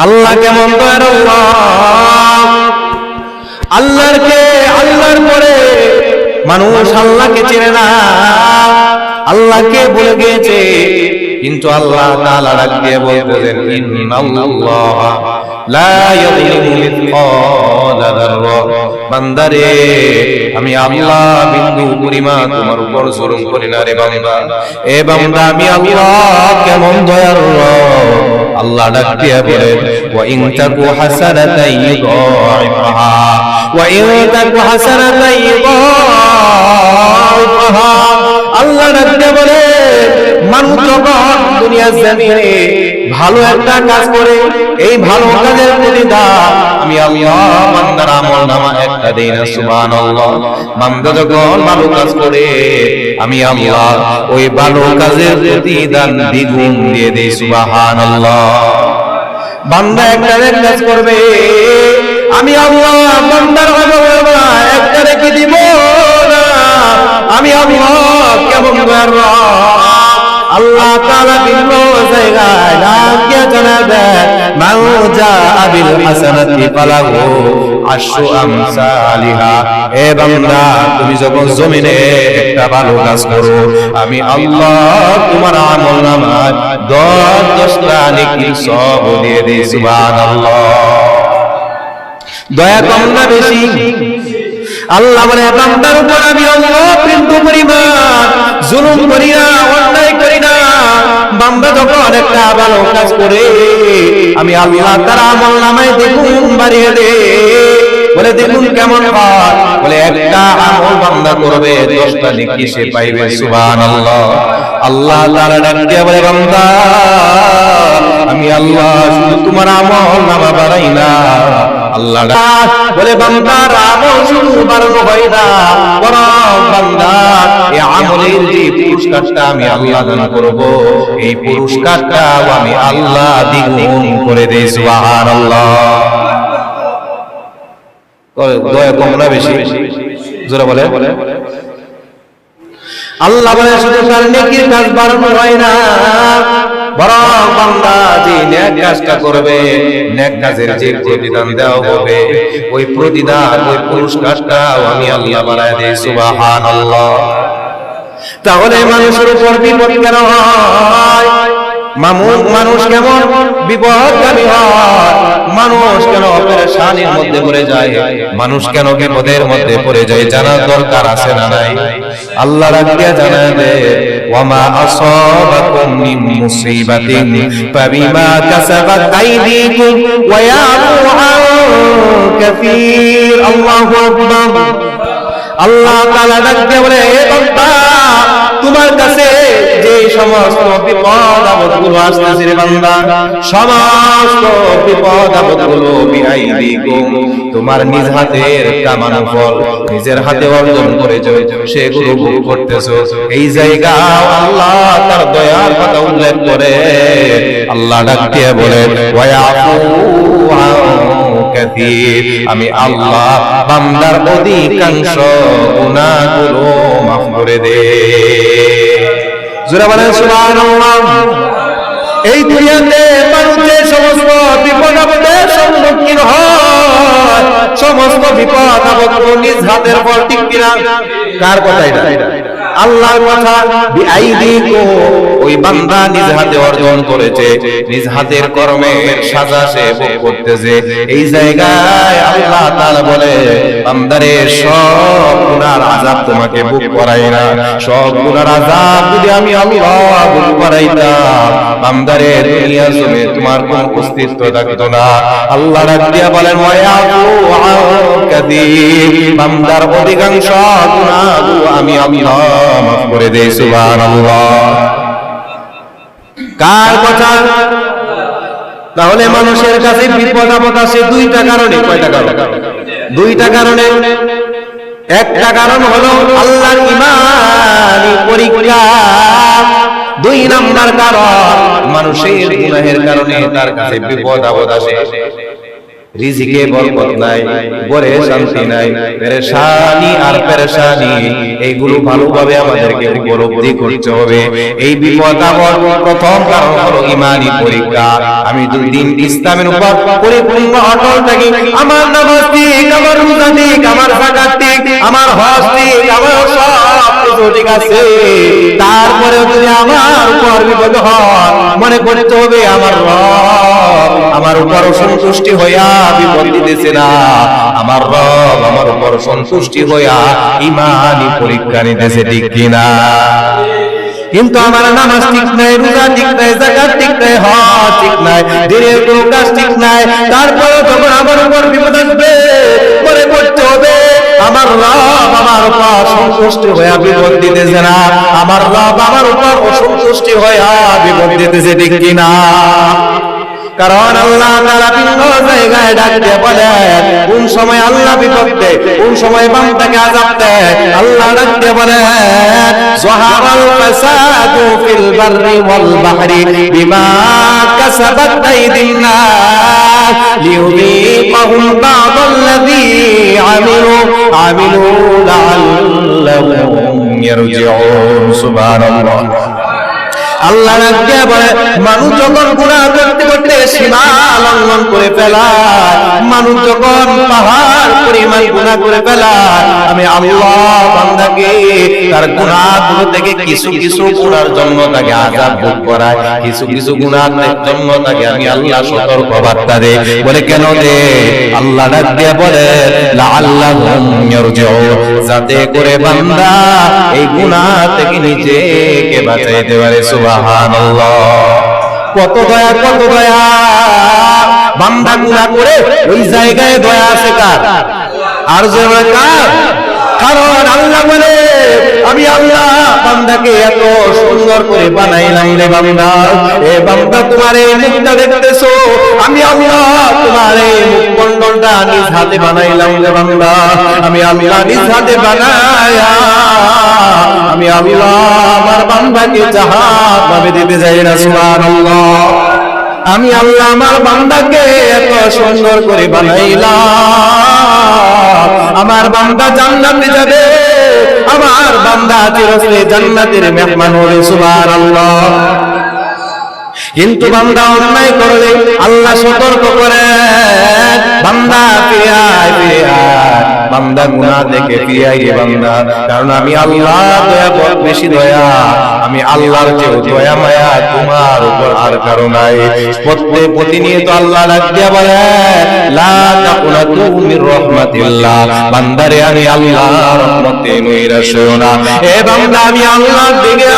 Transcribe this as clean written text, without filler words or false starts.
আল্লাহ কেমন দয়ার আল্লাহ, আল্লাহর পরে মানুষ আল্লাহকে চেনে না, আল্লাহকে ভুলে গিয়েছে। কিন্তু আল্লাহ তাআলা ডাক দিয়ে বলতেন, ইন্নাল্লাহা লা ইয়াযলিমু মিসকালা যাররা। বান্দারে, আমি আল্লাহ বিন্দু পরিমাণ তোমার উপর জুলুম করি না রে বান্দা। এ বান্দা, আমি আল্লাহ কেমন দয়ার। আল্লাহ ডাক দিয়ে বলেন, ওয়া ইন তাকু হাসানাতান ইউদাইফাহা, ওয়া ইন তাকু হাসানাতান ইউদাইফাহা। আল্লাহ ডাক দিয়ে বলে, মানুষ যখন দুনিয়ার জমিনে ভালো একটা কাজ করে, এই ভালো কাজের প্রতিদান আমি আল্লাহ বান্দার আমলনামা একটা দেই না। সুবহানাল্লাহ। বান্দা যখন ভালো কাজ করে, আমি আল্লাহ ওই ভালো কাজের প্রতিদান দ্বিগুণ দিয়ে দেই। সুবহানাল্লাহ। বান্দা একটা কাজ করবে, আমি আল্লাহ বান্দার আমলনামা একটা রেখে দিব না। আমি আল্লাহ কেমন দয়ার। আল্লাহ তাআলা বিভিন্ন জায়গায় ডাক দিয়ে জানাবেন, মান জাআ বিল হাসানাতি ফালাহু আশরু আমসালিহা। এ বান্দা, তুমি যখন জমিনে একটা ভালো কাজ করো, আমি আল্লাহ তোমার আমলনামায় 10টা নেকির সওয়াব দিয়ে দেই। সুবহানাল্লাহ। দয়া কম না বেশি? আল্লাহ বলে, বান্দার উপর আমি আল্লাহ বিন্দু পরিমাণ জুলুম করি না, অন্যায় করি না। বান্দা যখন একটা ভালো কাজ করে, আমি আল্লাহ তার আমলনামায় দ্বিগুণ বাড়িয়ে দেই। বলে, দেখুন কেমন হয়? বলে, একটা আমল বান্দা করবে, 10টা নেকি সে পাইবে। সুবহানাল্লাহ। আল্লাহ তাআলা ডাক দিয়ে বলে, বান্দা, আমি আল্লাহ শুধু তোমার আমলনামা বাড়াই না। আল্লাহ বলে, বান্দার আমল শুধু বাড়ানো হয় না, বরং বান্দা এই আমলের যে পুরস্কারটা আমি আল্লাহ দান করব, এই পুরস্কারটাও আমি আল্লাহ দ্বিগুণ করে দেই। সুবহানাল্লাহ। দয়া কম না বেশি? জোরে বলে। আল্লাহ বলে, শুধু তার নেকির কাজ বাড়ানো হয় না, বরং বান্দা যে নেক কাজটা করবে, নেক কাজের যে প্রতিদান দেওয়া হবে, ওই প্রতিদান, ওই পুরস্কারটাও আমি আল্লাহ বাড়ায় দেই। সুবহানাল্লাহ। তাহলে মানুষের উপর বিপদ কেন হয়? মানুষ কেমন বিপদগামী হয়? মানুষ কেন পেরেশানির মধ্যে পড়ে যায়? মানুষ কেন বিপদের মধ্যে পড়ে যায়? জানার দরকার আছে না নাই? আল্লাহ রাব্বিয়া জানায় দে, ওয়ামা আসাবাকুম মিন মুসিবাতিন ফাবিমা কাসাবাত আইদিকুম ওয়া ইয়াফু আন কাসীর। আল্লাহু আকবার। আল্লাহ তাআলা ডাক দিয়ে বলে, হে বান্দা, তোমার কাছে যে সমস্ত বিপদ আপদগুলো আসতেছে রে বান্দা, সমস্ত বিপদ আপদগুলো বিআইদিকুম, তোমার নিজ হাতের কামানো ফল, নিজের হাতে অর্জন করেছো, সেগুলো ভোগ করতেছো। এই জায়গা আল্লাহ তার দয়ার কথা উল্লেখ করে আল্লাহ ডাক দিয়ে বলে, ওয়া ইয়াফু আন কাসীর। আমি আল্লাহ বান্দার অধিকাংশ গুনাহগুলো মাফ করে দেই। জোরে বলেন সুবহানাল্লাহ। এই দুনিয়াতে মানুষের সমস্ত বিপদ আপদের সম্মুখীন হয়, সমস্ত বিপদ আপদ নিজ হাতের ফল, ঠিক কিনা? কার কথা এটা? আল্লাহর কথা। বিআইদিকুম, ওই বান্দা নিজ হাতে অর্জন করেছে, নিজ হাতের কর্মের সাজা সে ভোগ করতেছে। এই জায়গায় আল্লাহ তাআলা বলে, বান্দারে, সব গুনার আযাব তোমাকে ভোগ করাই না। সব গুনার আযাব যদি আমি আল্লাহ ভোগ করাইতাম, বান্দারে, দুনিয়ার জমিনে তোমার কোনো অস্তিত্ব থাকতো না। আল্লাহ ডাক দিয়া বলেন, ওয়া ইয়াফু আন কাসীর। বান্দার অধিকাংশ গুনাহগুলো আমি আল্লাহ মাফ করে দেই। সুবহানাল্লাহ। কার কথা? তাহলে মানুষের কাছে বিপদ আপদ আসে দুইটা কারণে। কয়টা কারণ? দুইটা কারণে। একটা কারণ হলো আল্লাহর ঈমানি পরীক্ষা। দুই নাম্বার কারণ মানুষের গুনাহের কারণে তার কাছে বিপদ আপদ আসে। রিজিকে বরকত নাই, ঘরে শান্তি নাই, পেরেশানি আর পেরেশানি, এইগুলো ভালোভাবে আমাদেরকে উপলব্ধি করতে হবে। এই বিপদ আপদ প্রথম কারণ হলো ঈমানি পরীক্ষা। আমি দিন ইসলামের উপর পরিপূর্ণ অটল থাকি, আমার নামাজ ঠিক, আমার রোজা ঠিক, আমার যাকাত ঠিক, আমার হজ ঠিক, আমার সব কিছু ঠিক আছে, তারপরেও যদি আমার উপর বিপদ হয়, মনে করতে হবে আমার রব আমার উপর সন্তুষ্টি হইয়া বিপদ দিতেছে না, আমার রব আমার উপর সন্তুষ্টি হইয়া ঈমানি পরীক্ষা নিতেছে, ঠিক কিনা? কিন্তু আমার নামাজ ঠিক নাই, রোজা ঠিক নাই, যাকাত ঠিক নাই, হজ ঠিক নাই, দিনের কোনো কাজ ঠিক নাই, তারপরে যখন আমার উপর বিপদ আসবে মনে করতে হবে আমার রব আমার উপর সন্তুষ্টি হইয়া বিপদ দিতেছে না, আমার রব আমার উপর অসন্তুষ্টি হইয়া বিপদ দিতেছে, ঠিক কিনা? কারণ আল্লাহ তাআলা বিভিন্ন জায়গায় ডাক দিয়ে বলেন, কোন সময় আল্লাহ বিপদ দেয়, কোন সময় বান্দাকে আযাব দেয়, আল্লাহ ডাক দিয়ে বলেন যাহারাল ফাসাদু ফিল বাররি ওয়াল বাহরি বিমা কাসাবাত আইদিন নাস লিয়ুযীকাহুম বা'দাল্লাযী আমিলু লাআল্লাহুম ইয়ারজিউন। সুবহানাল্লাহ। আল্লাহ রাখতে বলে মানুষ যখন গুনাহ করতে করতে সীমা লঙ্ঘন করে ফেলায়, মানুষ যখন পাহাড় পরিমাণ গুনাহ করে ফেলায়, আমি আল্লাহ বান্দাকে তার গুনাহগুলো থেকে কিছু কিছু গুনার জন্য তাকে আযাব ভোগ করায়, কিছু কিছু গুনার জন্য তাকে আমি আল্লাহ সতর্ক বার্তা দেই। বলে কেন দে? আল্লাহ রাখতে বলে লাআল্লাহুম ইয়ারজিউন, যাতে করে বান্দা এই গুনাহ থেকে নিজেকে বাঁচাইতে পারে। সুবহানাল্লাহ। কত দয়া, কত দয়া! বান্দা গুনাহ করে ওই জায়গায় দয়া আছে কার? আর জোরে কার? কারণ আল্লাহ বলে আমি আল্লাহ বান্দাকে এত সুন্দর করে বানাইলাম রে বান্দা, এ বান্দা তোমার এই মুখটা দেখতেছো, আমি আল্লাহ তোমার এই মুখমণ্ডলটা নিজ হাতে বানাইলাম রে বান্দা, আমি আল্লাহ নিজ হাতে বানায়া আমি আল্লাহ আমার বান্দাকে জাহান্নামে দিতে যাই না। সুবহানাল্লাহ। আমি আল্লাহ আমার বান্দাকে এত সুন্দর করে বানাইলাম, আমার বান্দা জান্নাতে যাবে, আমার বান্দা চিরস্থায়ী জান্নাতের মেহমান হবে। সুবহানাল্লাহ। কিন্তু বান্দা অন্যায় করলে আল্লাহ সতর্ক করে, বান্দা ফিরে আয়, ফিরে আয়, বান্দা গুনাহ থেকে ফিরে আয় বান্দা, কারণ আমি আল্লাহ দয়া বড় বেশি দয়া, আমি আল্লাহর চেয়ে দয়া মায়া তোমার উপর আর কারো নাই। প্রতিনিয়ত আল্লাহ ডাক দিয়া বলে লা তাকুনাতু মির রাহমাতিল্লাহ, বান্দারে আমি আল্লাহর রহমতে নৈরাশ হইও না, এ বান্দা আমি আল্লাহর দিকে